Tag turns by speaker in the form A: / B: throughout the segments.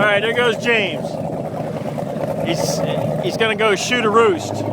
A: right, there goes James. He's gonna go shoot a roost.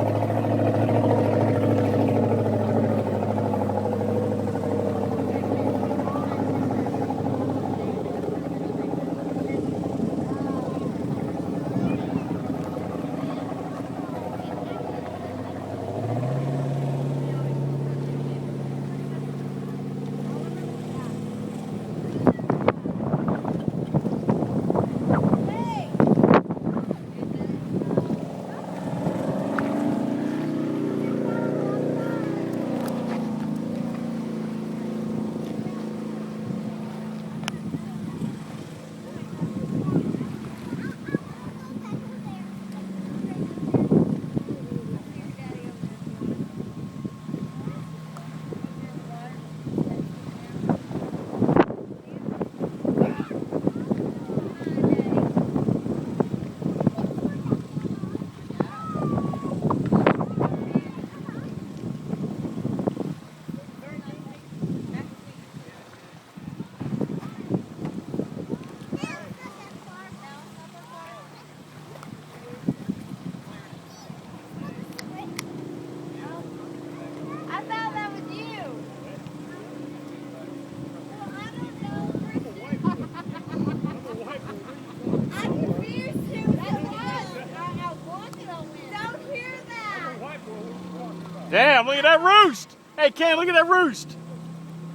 A: Damn, look at that roost! Hey, Ken, look at that roost!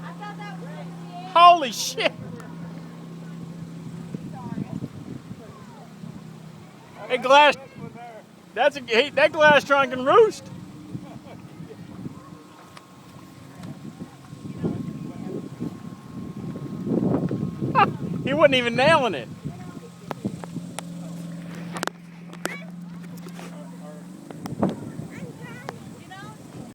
B: I thought that was
A: Holy shit! Hey, that Glastron can roost! He wasn't even nailing it.